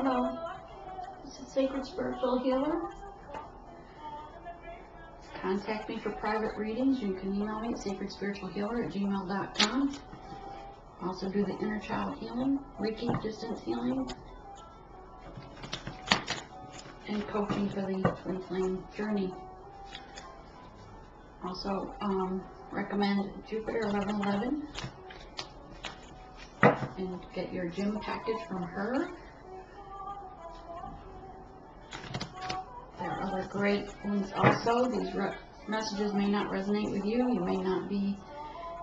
Hello, this is Sacred Spiritual Healer. Contact me for private readings. You can email me at sacredspiritualhealer@gmail.com. Also do the inner child healing, reiki, distance healing, and coaching for the twin flame journey. Also recommend Jupiter 1111 and get your gym package from her. There are other great ones also. These messages may not resonate with you. You may not be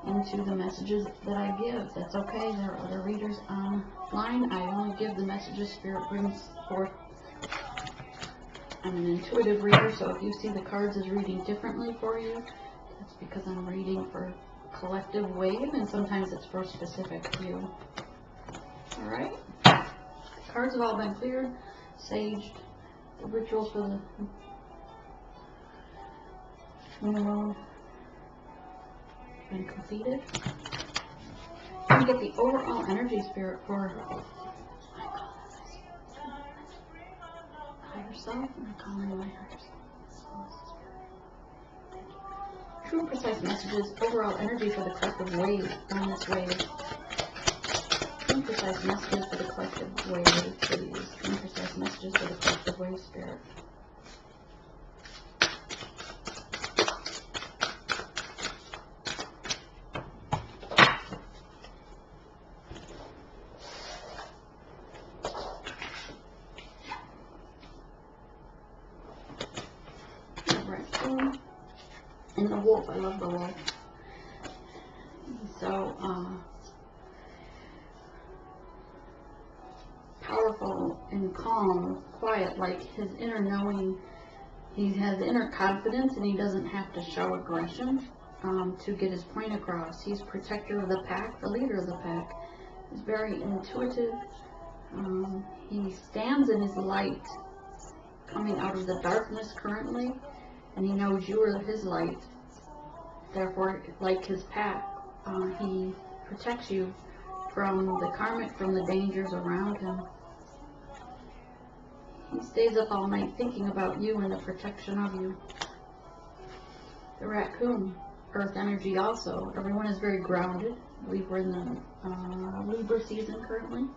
into the messages that I give. That's okay. There are other readers online. I only give the messages Spirit brings forth. I'm an intuitive reader, so if you see the cards as reading differently for you, it's because I'm reading for collective wave, and sometimes it's for a specific view. Alright? The cards have all been cleared, saged. The rituals for the moon been completed. I'm going to get the overall energy, Spirit, for higher self. I'm calling my higher self. True and precise messages, overall energy for the collective wave on this wave. True and precise messages for the collective wave, please. True and precise messages for the collective wave, Spirit. And the wolf, I love the wolf. He's so powerful and calm, quiet, like his inner knowing. He has inner confidence, and he doesn't have to show aggression to get his point across. He's protector of the pack, the leader of the pack. He's very intuitive. He stands in his light, coming out of the darkness currently. And he knows you are his light. Therefore, like his pack, he protects you from the karmic, from the dangers around him. He stays up all night thinking about you and the protection of you. The raccoon, earth energy also. Everyone is very grounded. I believe we're in the Libra season currently.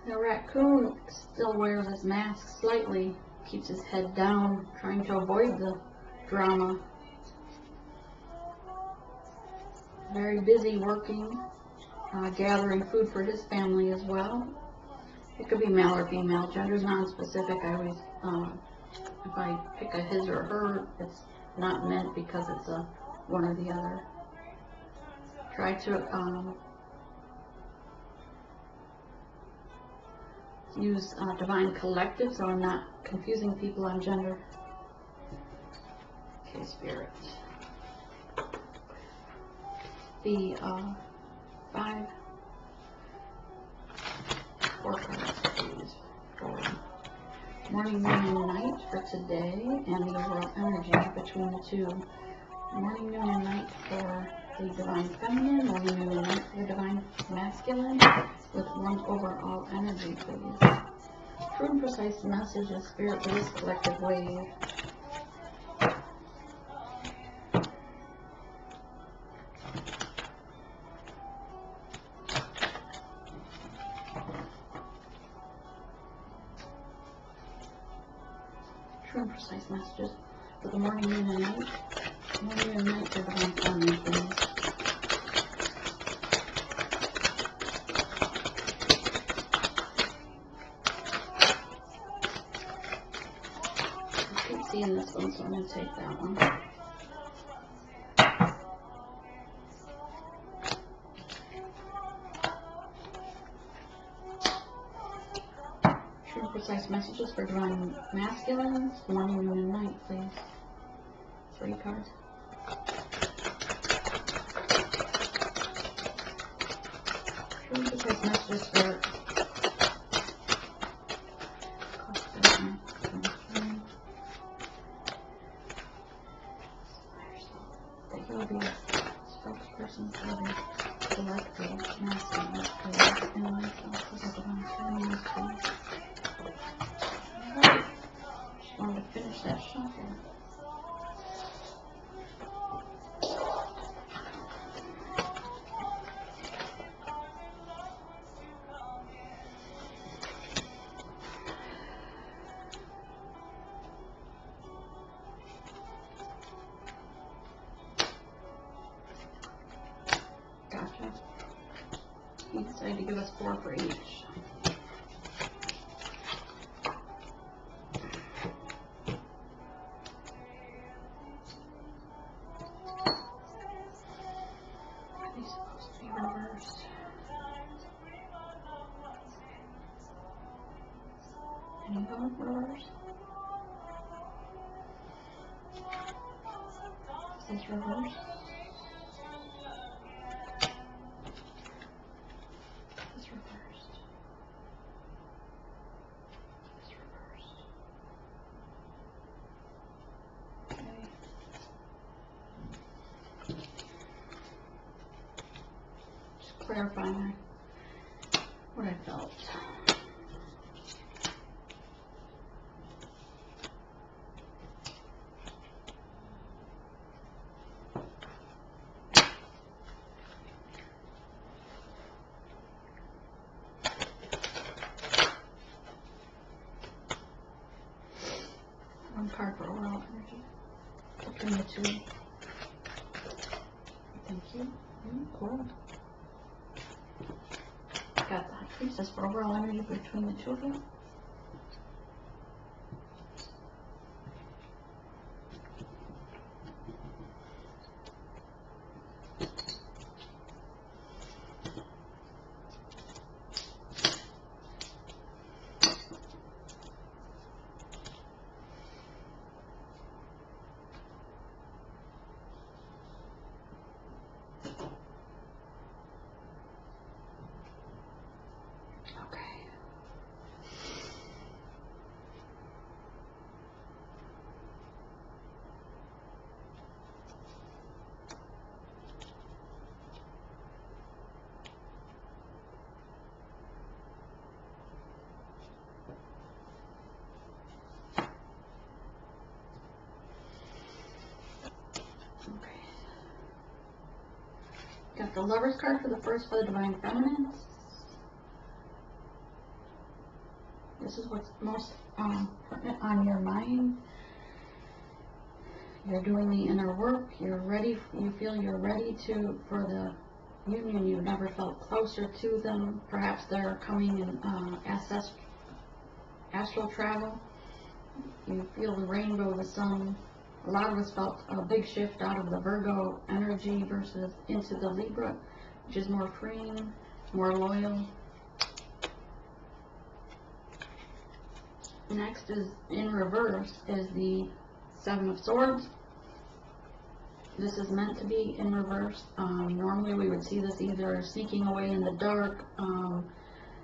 The raccoon still wears his mask slightly. Keeps his head down, trying to avoid the drama. Very busy working, gathering food for his family as well. It could be male or female. Gender's non-specific. I always, if I pick a his or her, it's not meant because it's a one or the other. Try to use divine collective, so I'm not confusing people on gender. Okay, Spirit. The 4 cards, please, for morning, noon, and night for today, and the overall energy between the two. Morning, noon, and night for the divine feminine, morning, noon, and night for the divine masculine, with one overall energy, please. True and precise message of Spirit for this collective wave. True and precise messages for the morning, noon, and night. Morning, noon, and night for divine feminine, please. In this one, so I'm going to take that one. True and precise messages for divine masculines, morning, noon, and night, please. 3 cards. True and precise messages for spokesperson for the collective masses and myself as a divine feminine space. Just wanted to finish that shuffle. Gotcha. He decided to give us 4 for each. Are these supposed to be reversed? Any of them reversed? Is this reversed? This reversed. This reversed. Okay. Just clarifying what I felt. One card for oral energy between the two. Thank you. Cool. Got the High Priestess for overall energy between the two of you. Got the Lover's card for the first for the Divine Feminine. This is what's most pertinent on your mind. You're doing the inner work. You're ready. You feel you're ready for the union. You've never felt closer to them. Perhaps they're coming in astral travel. You feel the rainbow, the sun. A lot of us felt a big shift out of the Virgo energy versus into the Libra, which is more freeing, more loyal. Next is in reverse is the Seven of Swords. This is meant to be in reverse. Normally we would see this either sneaking away in the dark,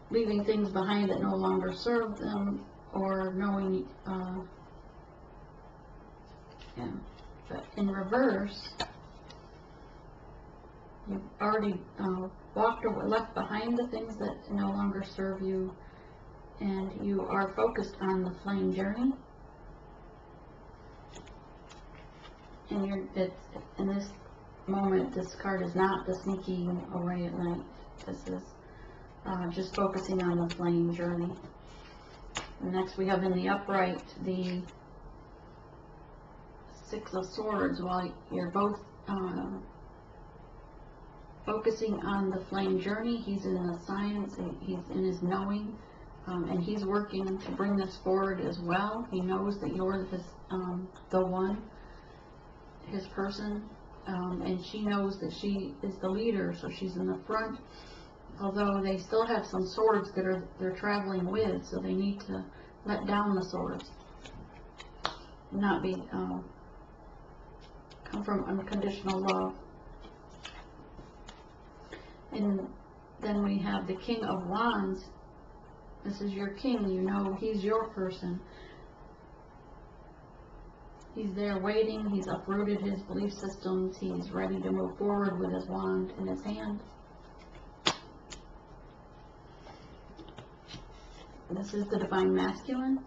leaving things behind that no longer serve them, or knowing but in reverse, you've already walked away, left behind the things that no longer serve you, and you are focused on the flame journey. And in this moment, this card is not the sneaking away at night. This is just focusing on the flame journey. And next we have in the upright the Six of Swords. While you're both focusing on the flame journey, he's in the science, he's in his knowing, and he's working to bring this forward as well. He knows that you're his, the one, his person, and she knows that she is the leader, so she's in the front. Although they still have some swords that they're traveling with, so they need to let down the swords, not be come from unconditional love. And then we have the King of Wands. This is your king. You know he's your person. He's there waiting. He's uprooted his belief systems. He's ready to move forward with his wand in his hand. This is the divine masculine.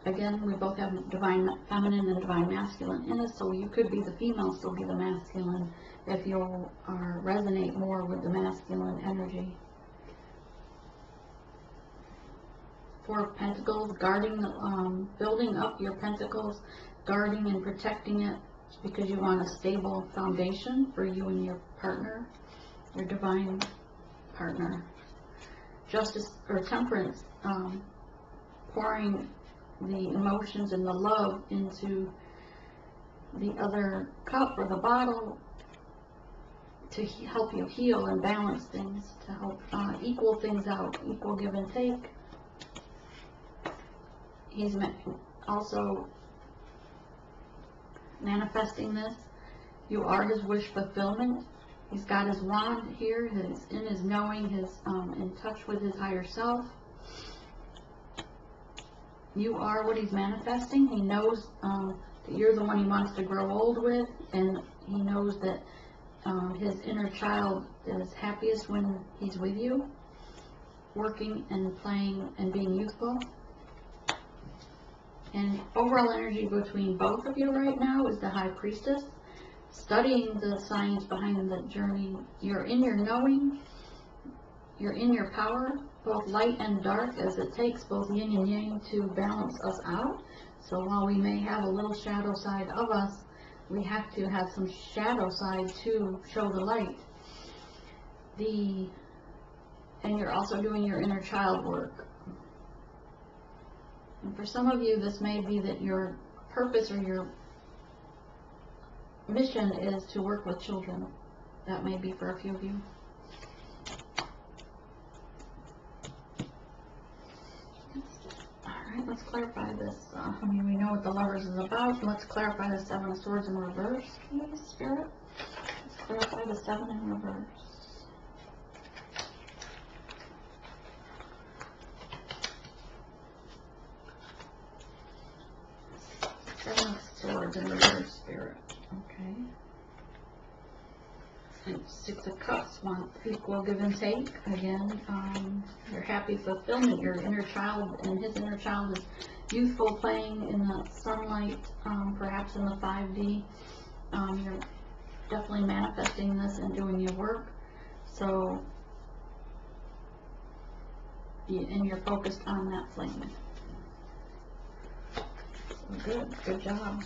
Again, we both have divine feminine and divine masculine in us, so you could be the female, still be the masculine, if you resonate more with the masculine energy. Four of Pentacles, guarding, building up your pentacles, guarding and protecting it, because you want a stable foundation for you and your partner, your divine partner. Justice or Temperance, pouring the emotions and the love into the other cup or the bottle to help you heal and balance things, to help equal things out, equal give and take. He's also manifesting this. You are his wish fulfillment. He's got his wand here, in his knowing, his in touch with his higher self. You are what he's manifesting. He knows that you're the one he wants to grow old with, and he knows that his inner child is happiest when he's with you, working and playing and being youthful. And overall energy between both of you right now is the High Priestess, studying the science behind the journey. You're in your knowing, you're in your power, both light and dark, as it takes both yin and yang to balance us out. So while we may have a little shadow side of us, we have to have some shadow side to show the light. And you're also doing your inner child work. And for some of you, this may be that your purpose or your mission is to work with children. That may be for a few of you. Alright, let's clarify this. We know what the Lovers is about. Let's clarify the Seven of Swords in reverse, please, Spirit. Let's clarify the Seven in reverse. Seven of Swords in reverse, Spirit. Okay. And Six of Cups, want equal give and take. Again, your happy fulfillment, your inner child, and his inner child is youthful, playing in the sunlight, perhaps in the 5D. You're definitely manifesting this and doing your work. So, and you're focused on that flame. So good job.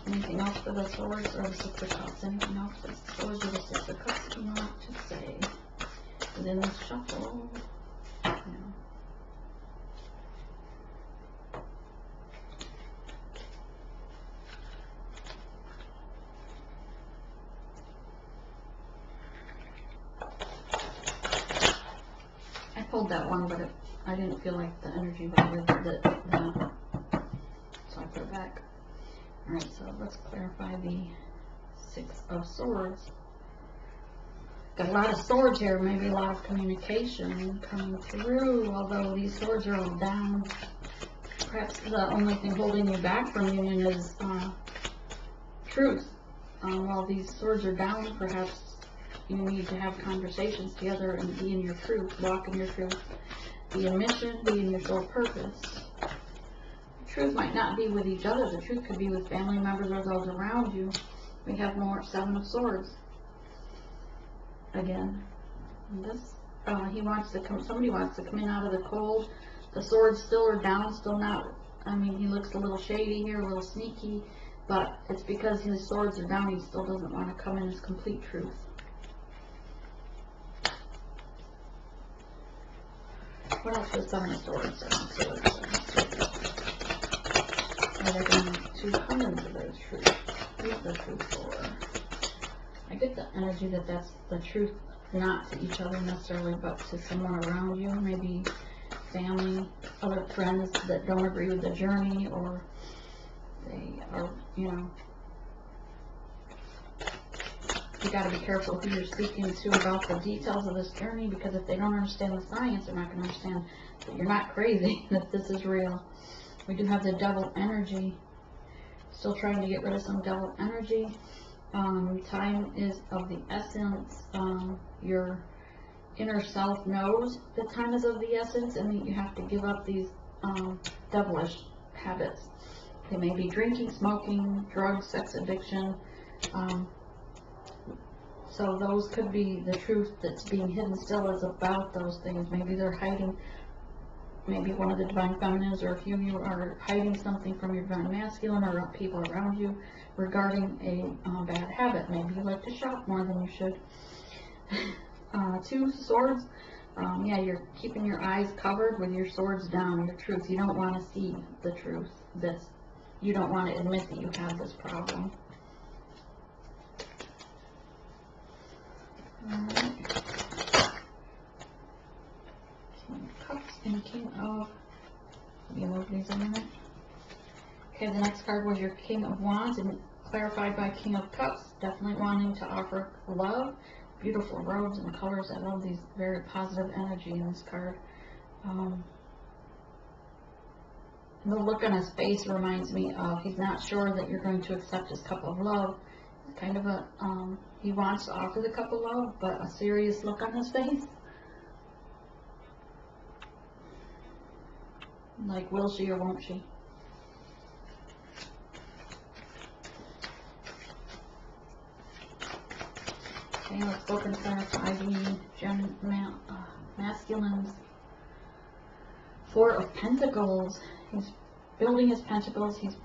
Anything else for the Swords or the Six of Cups? Anything else for the Swords or the Six of Cups you want to say within this shuffle? No. I pulled that one, but I didn't feel like the energy valued it, so I put it back. Alright, so let's clarify the Six of Swords. Got a lot of swords here, maybe a lot of communication coming through, although these swords are all down. Perhaps the only thing holding you back from union is truth. While these swords are down, perhaps you need to have conversations together and be in your truth, walk in your truth, be in mission, be in your soul purpose. Truth might not be with each other. The truth could be with family members or those around you. We have more Seven of Swords. Again, and this he wants to come. Somebody wants to come in out of the cold. The swords still are down, still not. I mean, he looks a little shady here, a little sneaky, but it's because his swords are down. He still doesn't want to come in his complete truth. What else was Seven of Swords? They're going to come into the truth. Who's the truth for? I get the energy that that's the truth, not to each other necessarily, but to someone around you, maybe family, other friends that don't agree with the journey, or they are, you know, you got to be careful who you're speaking to about the details of this journey, because if they don't understand the science, they're not going to understand that you're not crazy, that this is real. We do have the Devil energy, still trying to get rid of some Devil energy. Time is of the essence. Your inner self knows that time is of the essence, and that you have to give up these devilish habits. They may be drinking, smoking, drugs, sex addiction. So those could be the truth that's being hidden still is about those things. Maybe they're hiding, maybe one of the divine feminines or a few of you are hiding something from your divine masculine or people around you regarding a bad habit. Maybe you like to shop more than you should. 2 swords. Yeah, you're keeping your eyes covered with your swords down, your truth. You don't want to see the truth. You don't want to admit that you have this problem. Alright. King of Cups and King of... Let me move these a minute. Okay, the next card was your King of Wands, and clarified by King of Cups. Definitely wanting to offer love. Beautiful robes and colors. I love these very positive energy in this card. The look on his face reminds me of he's not sure that you're going to accept his cup of love. Kind of a, he wants to offer the cup of love, but a serious look on his face. Like, will she or won't she? Okay, let's go and clarify the masculines. 4 of Pentacles. He's building his pentacles. He's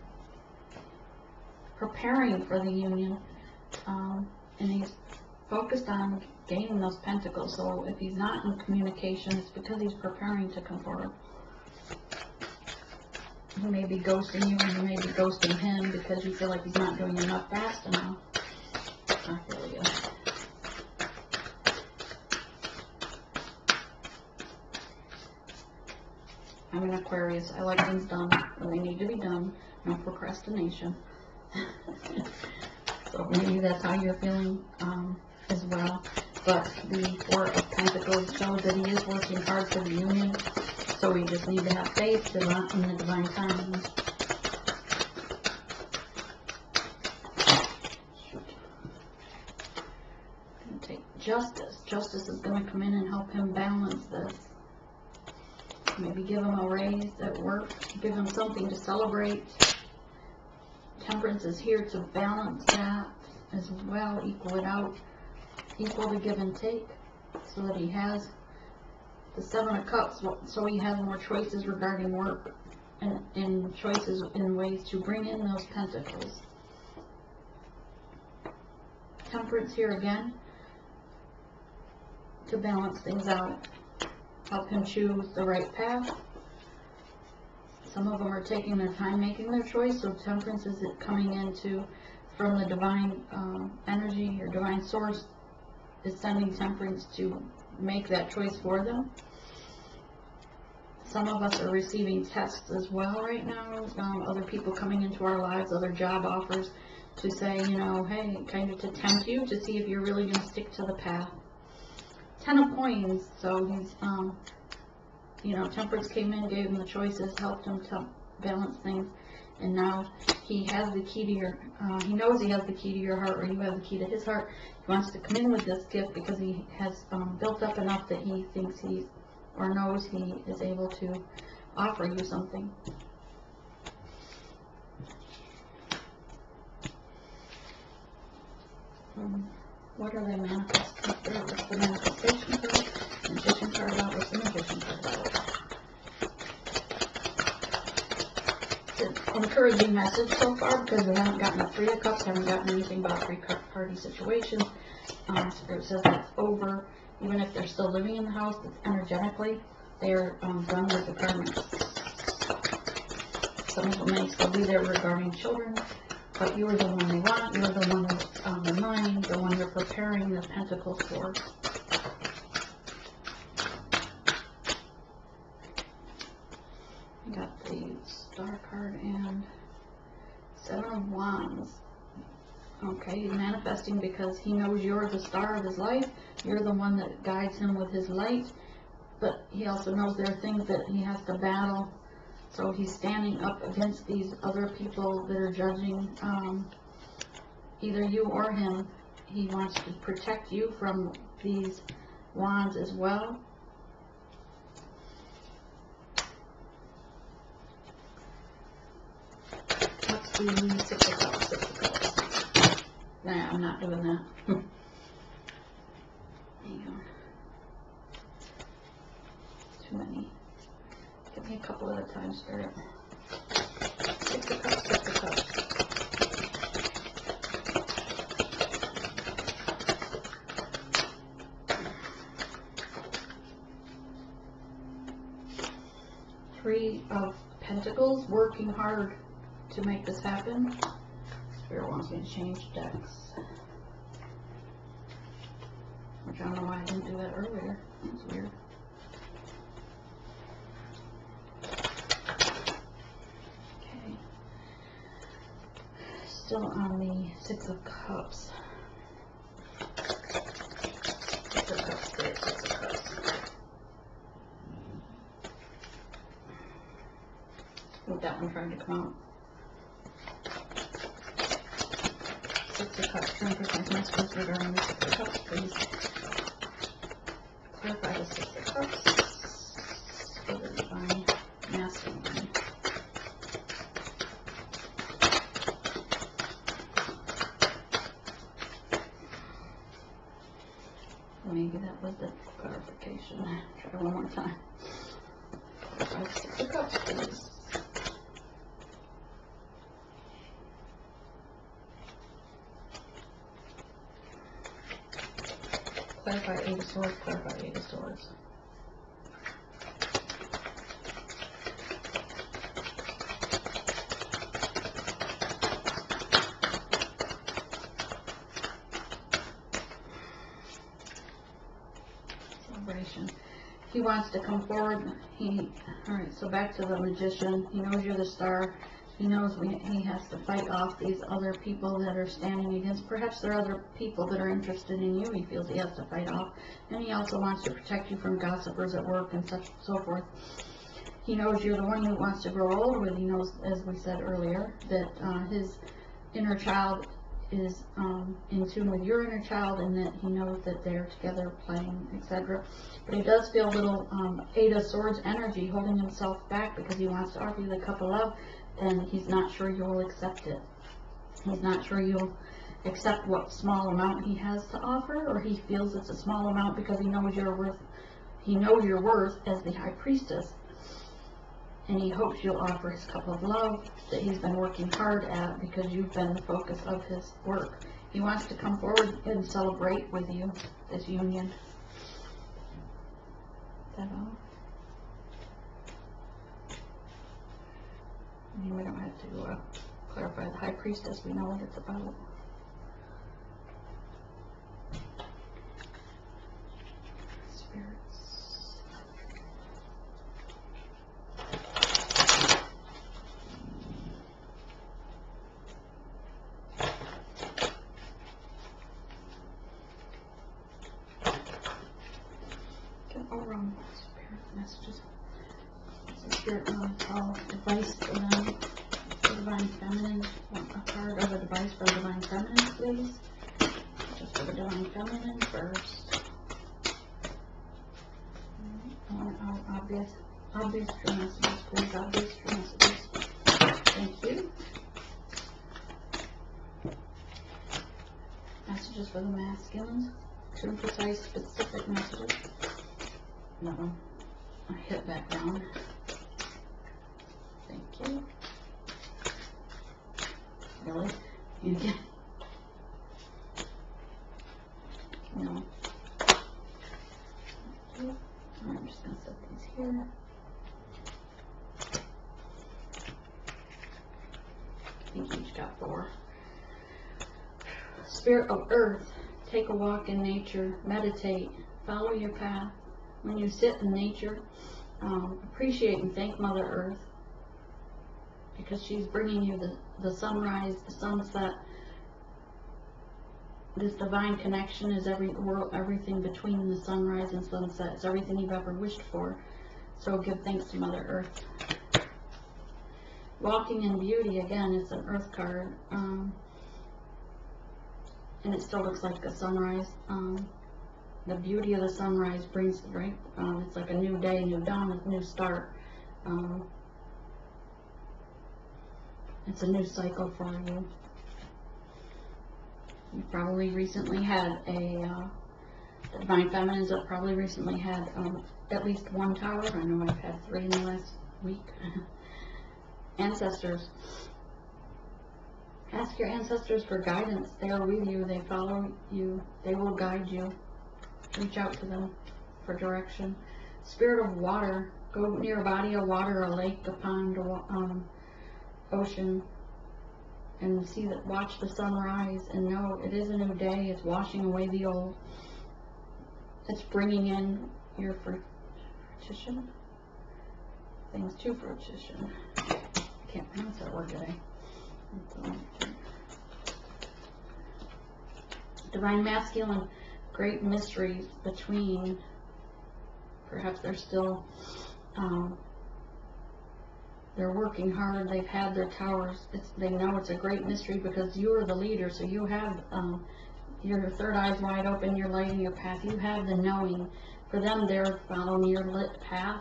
preparing for the union. And he's focused on gaining those pentacles. So if he's not in communication, it's because he's preparing to come forward. He may be ghosting you, and you may be ghosting him because you feel like he's not doing enough fast enough. I feel you. I'm an Aquarius. I like things done when they need to be done. No procrastination. So maybe that's how you're feeling as well. But the 4 of Pentacles shows that he is working hard for the union. So we just need to have faith in the divine timing. Take Justice. Justice is going to come in and help him balance this. Maybe give him a raise at work. Give him something to celebrate. Temperance is here to balance that as well, equal it out, equal the give and take, so that he has the 7 of Cups, so he has more choices regarding work and choices in ways to bring in those pentacles. Temperance here again to balance things out, help him choose the right path. Some of them are taking their time making their choice, so Temperance is coming into from the divine energy or divine source is sending Temperance to make that choice for them. Some of us are receiving tests as well right now, other people coming into our lives, other job offers to say, you know, hey, kind of to tempt you to see if you're really going to stick to the path. 10 of Coins, so he's you know, Temperance came in, gave him the choices, helped him to balance things, and now he has the key to your, he knows he has the key to your heart, or you have the key to his heart. He wants to come in with this gift because he has built up enough that he thinks he, or knows he is able to offer you something. What are they manifesting? What's the manifestation card? Magician card out. What's the magician card out? It's an encouraging message so far because we haven't gotten a 3 of Cups, haven't gotten anything about 3-cup party situations. Spirit says that's over. Even if they're still living in the house, that's energetically, they're done with the karmic. Some of them may still be there regarding children, but you are the one they want, you're the one that's on their mind, the one you're preparing the pentacles for. You got the Star card and 7 of Wands. Okay, he's manifesting because he knows you're the star of his life, you're the one that guides him with his light, but he also knows there are things that he has to battle. So he's standing up against these other people that are judging, either you or him, he wants to protect you from these wands as well. What's the Six of Cups? Six of Cups. Nah, I'm not doing that. Hang on. Too many. Give me a couple at a time, Spirit. Six of Cups, Six of Cups. Three of Pentacles, working hard to make this happen. Spirit wants me to change decks. Which I don't know why I didn't do that earlier. That's weird. Okay. Still on the Six of Cups. Six of Cups, Spirit, Six of Cups. With that one trying to come out. Six of Cups, turn precise messages regarding the Six of Cups, please. Clarify the Six of Cups for the Divine Masculine. Maybe that was the clarification. Try one more time. Clarify the Six of Cups, please. Clarify Eight of Swords, clarify Eight of Swords. Celebration. He wants to come forward. Alright, so back to the Magician. He knows you're the star. He knows he has to fight off these other people that are standing against. Perhaps there are other people that are interested in you. He feels he has to fight off. And he also wants to protect you from gossipers at work and such so forth. He knows you're the one who wants to grow old with. He knows, as we said earlier, that his inner child is in tune with your inner child, and that he knows that they're together playing, etc. But he does feel a little Eight of Swords energy, holding himself back because he wants to offer you the Cup of Love, and he's not sure you will accept it. He's not sure you'll accept what small amount he has to offer, or he feels it's a small amount because he knows your worth. He knows your worth as the High Priestess, and he hopes you'll offer his Cup of Love that he's been working hard at because you've been the focus of his work. He wants to come forward and celebrate with you this union. Is that all? I mean, we don't have to clarify the High Priestess. We know what it's about. Spirits. Get all wrong. Spirit messages. Spirit call advice for them. For Divine Feminine. Want a card of a device for Divine Feminine, please. Just for the Divine Feminine first. I want obvious true messages, please. Obvious true messages. Thank you. Messages for the masculines. True, precise, specific messages. No. I hit background. Thank you. Really? You get? No. I'm just going to set these here. I think each got 4. Spirit of Earth, take a walk in nature, meditate, follow your path. When you sit in nature, appreciate and thank Mother Earth, because she's bringing you the sunrise, the sunset. This divine connection is everything between the sunrise and sunset. It's everything you've ever wished for. So give thanks to Mother Earth. Walking in beauty, again, it's an Earth card. and it still looks like a sunrise. The beauty of the sunrise brings, right? It's like a new day, new dawn, a new start. It's a new cycle for you. You probably recently had the Divine Feminines have probably recently had at least one tower. I know I've had 3 in the last week. Ancestors. Ask your ancestors for guidance. They are with you. They follow you. They will guide you. Reach out to them for direction. Spirit of water. Go near a body of water, a lake, a pond, a ocean, and see that. Watch the sun rise and know it is a new day. It's washing away the old. It's bringing in your fruition. Things to fruition. I can't pronounce that word today. Divine masculine, great mysteries between. Perhaps they're still, they're working hard. They've had their towers. They know it's a great mystery because you are the leader. So you have your third eye's wide open. You're lighting your path. You have the knowing. For them, they're following your lit path.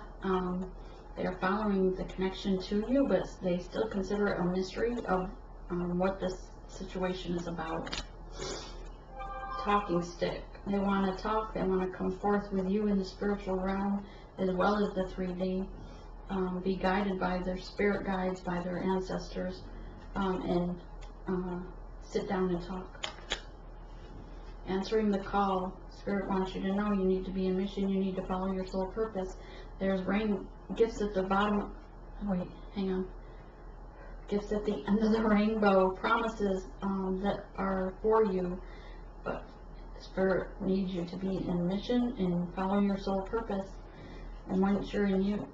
They're following the connection to you, but they still consider it a mystery of what this situation is about. Talking stick. They want to talk. They want to come forth with you in the spiritual realm as well as the 3D. Be guided by their spirit guides, by their ancestors, and sit down and talk. Answering the call. Spirit wants you to know you need to be in mission. You need to follow your soul purpose. There's gifts at the bottom. Wait, hang on. Gifts at the end of the rainbow. Promises that are for you, but Spirit needs you to be in mission and follow your soul purpose. And once you're in you,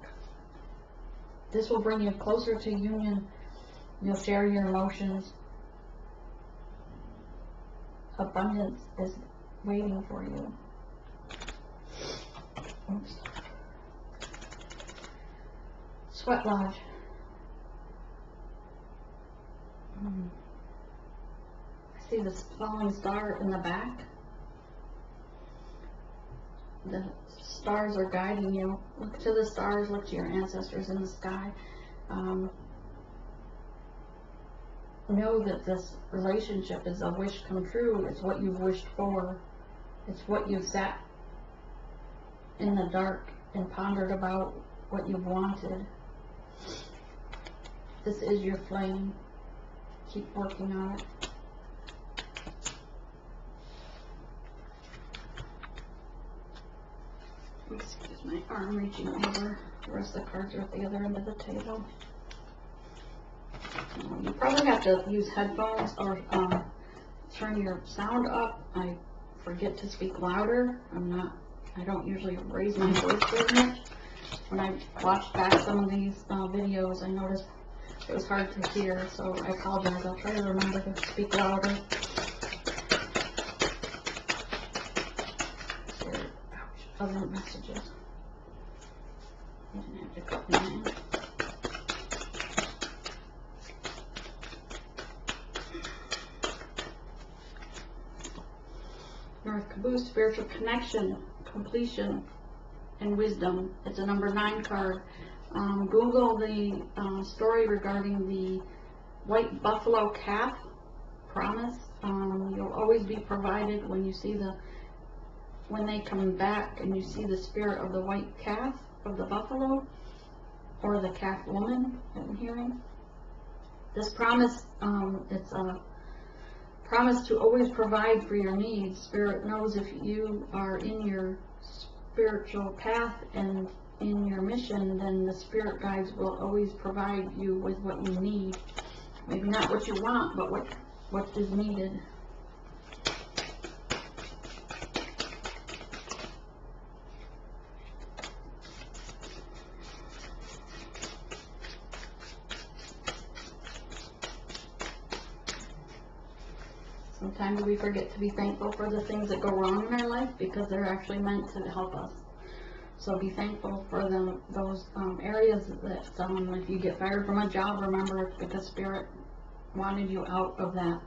this will bring you closer to union. You'll share your emotions. Abundance is waiting for you. Oops. Sweat lodge. I see this falling star in the back. The stars are guiding you. Look to the stars, look to your ancestors in the sky. Know that this relationship is a wish come true. It's what you've wished for. It's what you've sat in the dark and pondered about, what you've wanted. This is your flame. Keep working on it. Excuse my arm reaching over. The rest of the cards are at the other end of the table. You probably have to use headphones or turn your sound up. I forget to speak louder. I don't usually raise my voice very much. When I watched back some of these videos, I noticed it was hard to hear, so I apologize. I'll try to remember to speak louder. Other messages. I didn't have to cut them in. North Caboose, spiritual connection, completion, and wisdom. It's a number 9 card. Google the story regarding the white buffalo calf. Promise. You'll always be provided when you see when they come back and you see the spirit of the white calf, of the buffalo, or the calf woman, I'm hearing. This promise, it's a promise to always provide for your needs. Spirit knows if you are in your spiritual path and in your mission, then the spirit guides will always provide you with what you need. Maybe not what you want, but what is needed. Sometimes we forget to be thankful for the things that go wrong in our life because they're actually meant to help us. So be thankful for those areas that if you get fired from a job, remember it's because Spirit wanted you out of that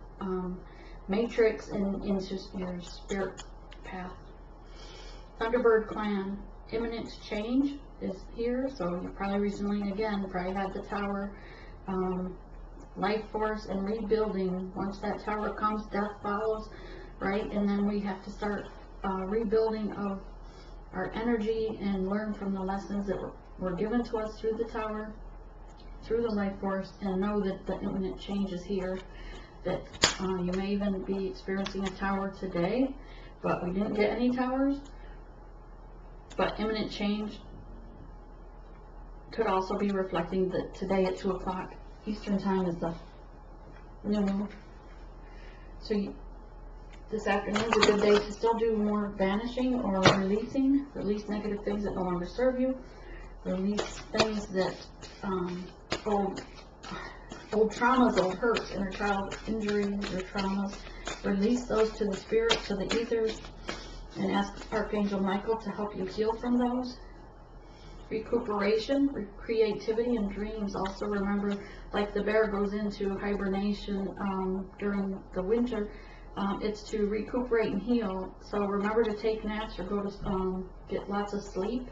matrix and into your spirit path. Thunderbird clan, imminent change is here, so you probably recently, again, probably had the tower. Life force and rebuilding. Once that tower comes, death follows, right? And then we have to start rebuilding of our energy and learn from the lessons that were given to us through the tower, through the life force, and know that the imminent change is here. That you may even be experiencing a tower today, but we didn't get any towers. But imminent change could also be reflecting that today at 2 o'clock Eastern time is the new moon. So this afternoon is a good day to still do more vanishing or releasing. Release negative things that no longer serve you. Release things that old traumas, old hurts, inner child injuries or traumas. Release those to the spirit, to the ethers, and ask Archangel Michael to help you heal from those. Recuperation, creativity, and dreams. Also remember, like the bear goes into hibernation during the winter, it's to recuperate and heal. So remember to take naps or go to get lots of sleep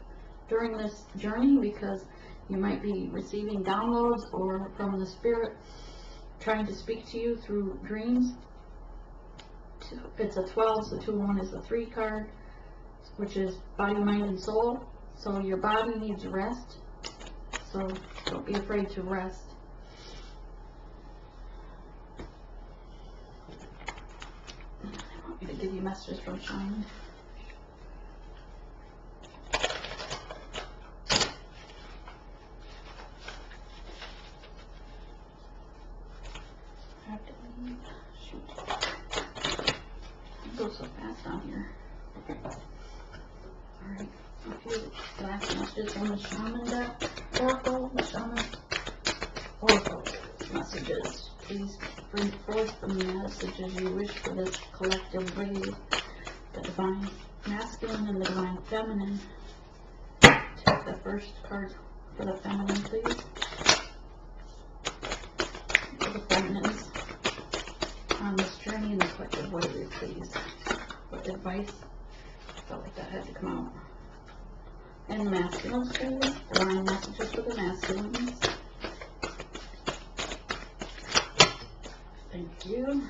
during this journey, because you might be receiving downloads or from the spirit trying to speak to you through dreams. It's a 12, so 2-1 is the 3 card, which is body, mind, and soul. So your body needs rest, so don't be afraid to rest. I want me to give you messages from Shaman. I have to leave. Shoot. I go so fast down here. Alright. A few last messages from the Shaman deck. Oracle messages. Please bring forth the messages you wish for this collective wave. The divine masculine and the divine feminine. Take the first card for the feminine, please. For the feminines on this journey in the collective wave, please. What advice? I felt like that had to come out. And the masculines, please. Divine messages for the masculines. Thank you.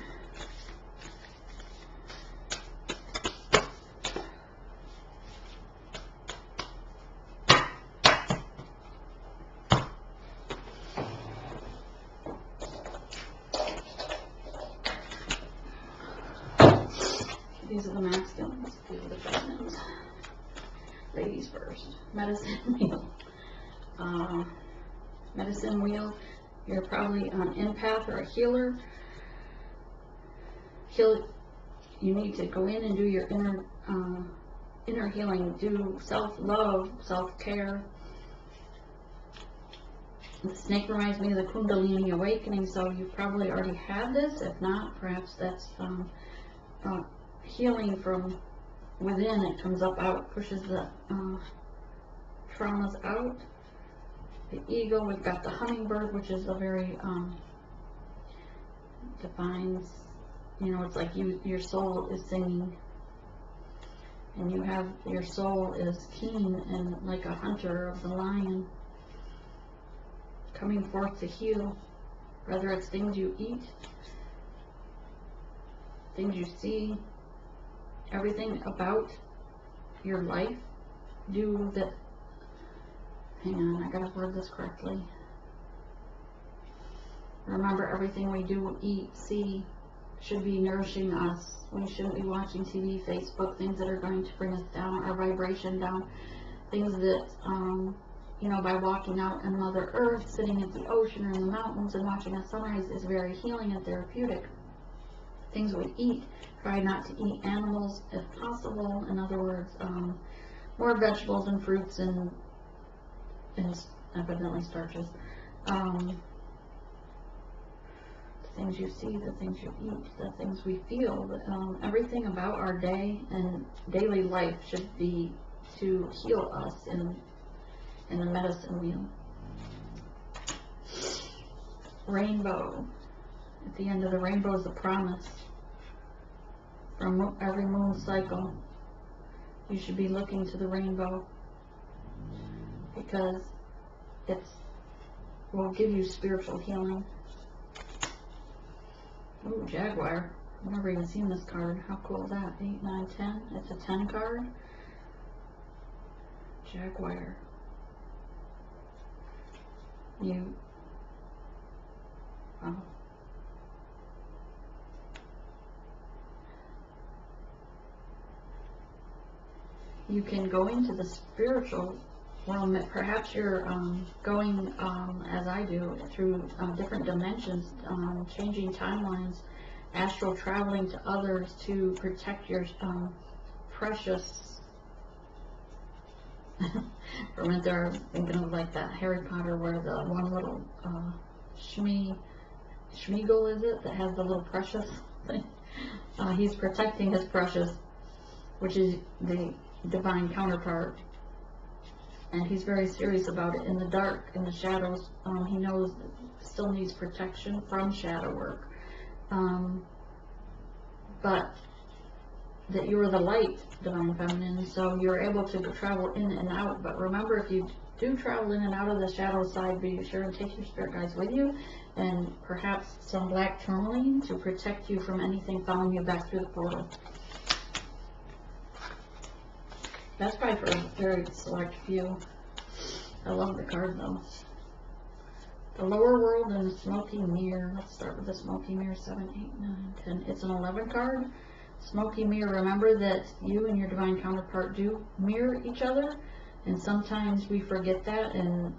These are the masculines. These are the feminines. Ladies first. Medicine wheel. Medicine wheel. You're probably an empath or a healer. You need to go in and do your inner healing. Do self-love, self-care. The snake reminds me of the Kundalini awakening, so you probably already had this. If not, perhaps that's healing from within. It comes up out, pushes the traumas out. The ego, we've got the hummingbird, which is a very defines, it's like your soul is singing, and you have, your soul is keen and like a hunter of the lion, coming forth to heal, whether it's things you eat, things you see, everything about your life. Do that. Hang on, I gotta word this correctly. Remember, everything we do, eat, see, should be nourishing us. We shouldn't be watching TV, Facebook, things that are going to bring us down, our vibration down. Things that, by walking out in Mother Earth, sitting at the ocean or in the mountains and watching a sunrise is very healing and therapeutic. Things we eat, try not to eat animals if possible. In other words, more vegetables and fruits and evidently starches. The things you see, the things you eat, the things we feel, everything about our day and daily life should be to heal us in the medicine wheel. Rainbow. At the end of the rainbow is a promise. From every moon cycle, you should be looking to the rainbow, because it will give you spiritual healing. Ooh, Jaguar. I've never even seen this card. How cool is that? 8, 9, 10. It's a 10 card. Jaguar. Wow. You can go into the spiritual realm. Perhaps you're going, as I do, through different dimensions, changing timelines, astral traveling to others to protect your precious. For a minute there, I was thinking of like that Harry Potter where the one little Schmeagol, is it, that has the little precious thing? He's protecting his precious, which is the divine counterpart, and he's very serious about it. In the dark, in the shadows, he knows that still needs protection from shadow work, but that you're the light, divine feminine, so you're able to travel in and out. But remember, if you do travel in and out of the shadow side, be sure and take your spirit guides with you, and perhaps some black tourmaline to protect you from anything following you back through the portal. That's probably for a very select few. I love the card though. The lower world and the smoky mirror. Let's start with the smoky mirror. 7, 8, 9, 10. It's an 11 card. Smoky mirror. Remember that you and your divine counterpart do mirror each other, and sometimes we forget that, and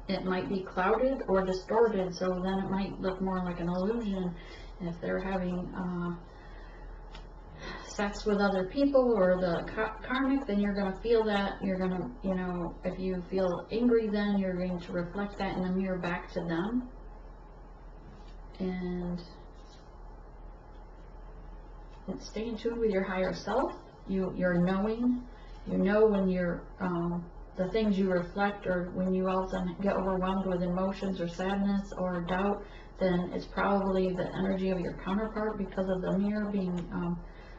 it might be clouded or distorted, so then it might look more like an illusion. If they're having sex with other people or the karmic, then you're going to feel that. You're going to, you know, if you feel angry, then you're going to reflect that in the mirror back to them. And stay in tune with your higher self. You're knowing. You know when you're the things you reflect, or when you also get overwhelmed with emotions or sadness or doubt, then it's probably the energy of your counterpart, because of the mirror being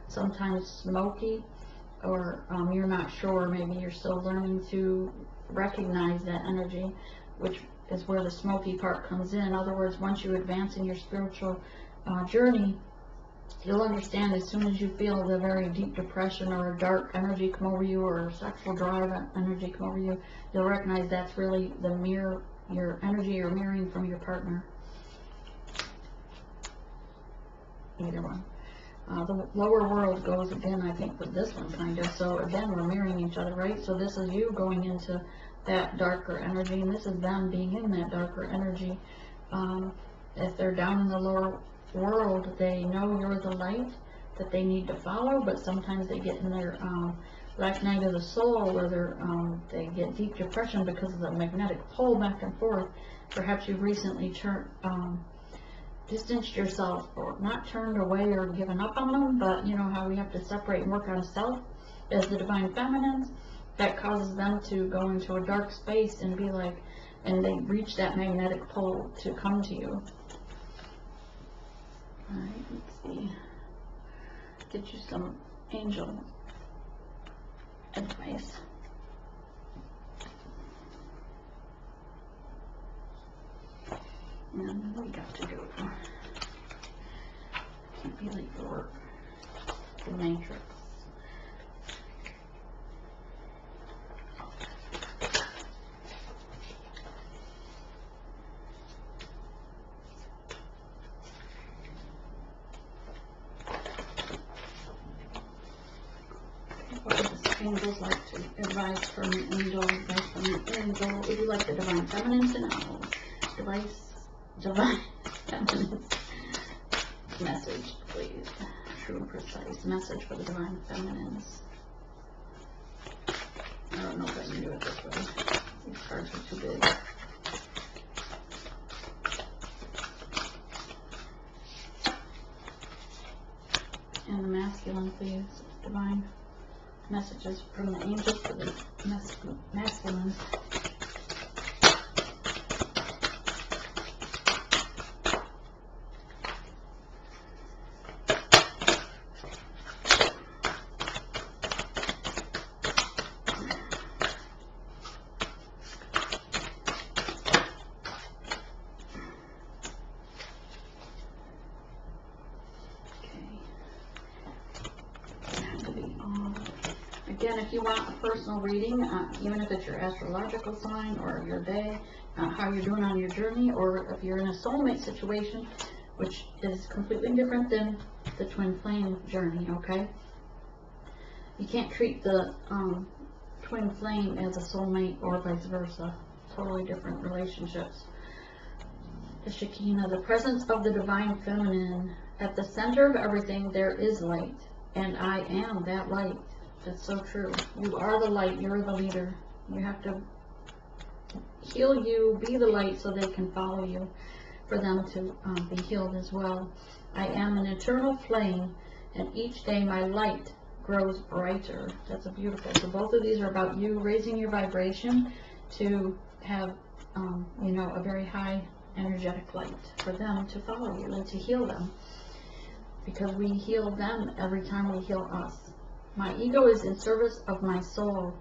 sometimes smoky, or you're not sure. Maybe you're still learning to recognize that energy, which is where the smoky part comes in. In other words, once you advance in your spiritual journey, you'll understand as soon as you feel the very deep depression or a dark energy come over you, or a sexual drive energy come over you, you'll recognize that's really the mirror, your energy you're mirroring from your partner. Either one. The lower world goes again, I think, with this one kind of. So again, we're mirroring each other, right? So this is you going into that darker energy, and this is them being in that darker energy. If they're down in the lower world, they know you're the light that they need to follow, but sometimes they get in their black night of the soul, where they get deep depression because of the magnetic pull back and forth. Perhaps you've recently distanced yourself, or not turned away or given up on them, but you know how we have to separate and work on self as the divine feminines. That causes them to go into a dark space and be like, and they reach that magnetic pull to come to you. Alright, let's see. Get you some angel advice. And we got to go. Can't be late for work. The matrix. What does angels like to advise from the angel? Advice from the angel. Would you like the divine feminine to know? Divine feminine message, please. True and precise message for the divine feminines. I don't know if I can do it this way. These cards are too big. And the masculine, please. Divine messages from the angels for the masculine. Again, if you want a personal reading, even if it's your astrological sign or your day, how you're doing on your journey, or if you're in a soulmate situation, which is completely different than the twin flame journey, okay? You can't treat the twin flame as a soulmate or vice versa. Totally different relationships. The Shekinah, the presence of the divine feminine. At the center of everything there is light, and I am that light. That's so true. You are the light. You're the leader. You have to heal you, be the light so they can follow you, for them to be healed as well. I am an eternal flame, and each day my light grows brighter. That's a beautiful. So both of these are about you raising your vibration to have, you know, a very high energetic light for them to follow you and to heal them, because we heal them every time we heal us. My ego is in service of my soul,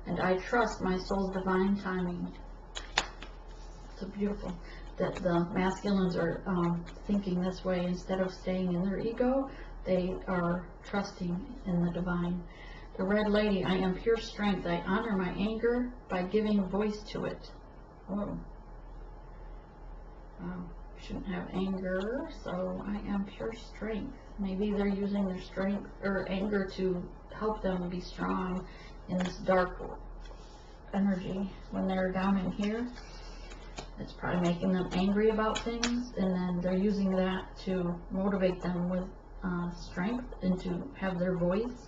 and I trust my soul's divine timing. So beautiful that the masculines are thinking this way. Instead of staying in their ego, they are trusting in the divine. The Red Lady, I am pure strength. I honor my anger by giving voice to it. Whoa. Wow. Shouldn't have anger, so I am pure strength. Maybe they're using their strength or anger to help them be strong in this dark energy. When they're down in here, it's probably making them angry about things, and then they're using that to motivate them with strength and to have their voice.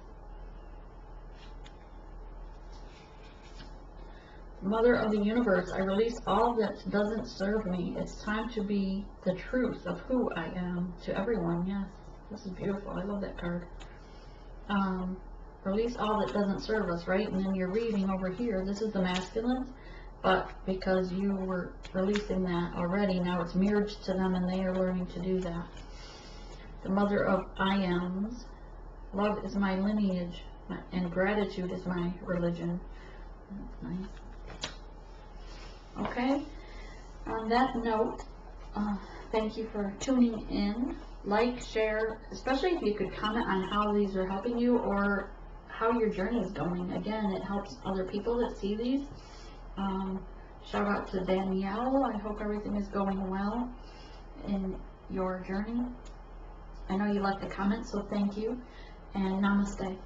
Mother of the universe, I release all that doesn't serve me. It's time to be the truth of who I am to everyone. Yes, this is beautiful. I love that card. Release all that doesn't serve us, right? And then you're reading over here. This is the masculines, but because you were releasing that already, now it's mirrored to them, and they are learning to do that. The Mother of I Ams. Love is my lineage, and gratitude is my religion. That's nice. Okay, on that note, thank you for tuning in. Like, share, especially if you could comment on how these are helping you or how your journey is going. Again, it helps other people that see these. Shout out to Danielle. I hope everything is going well in your journey. I know you like the comments, so thank you, and namaste.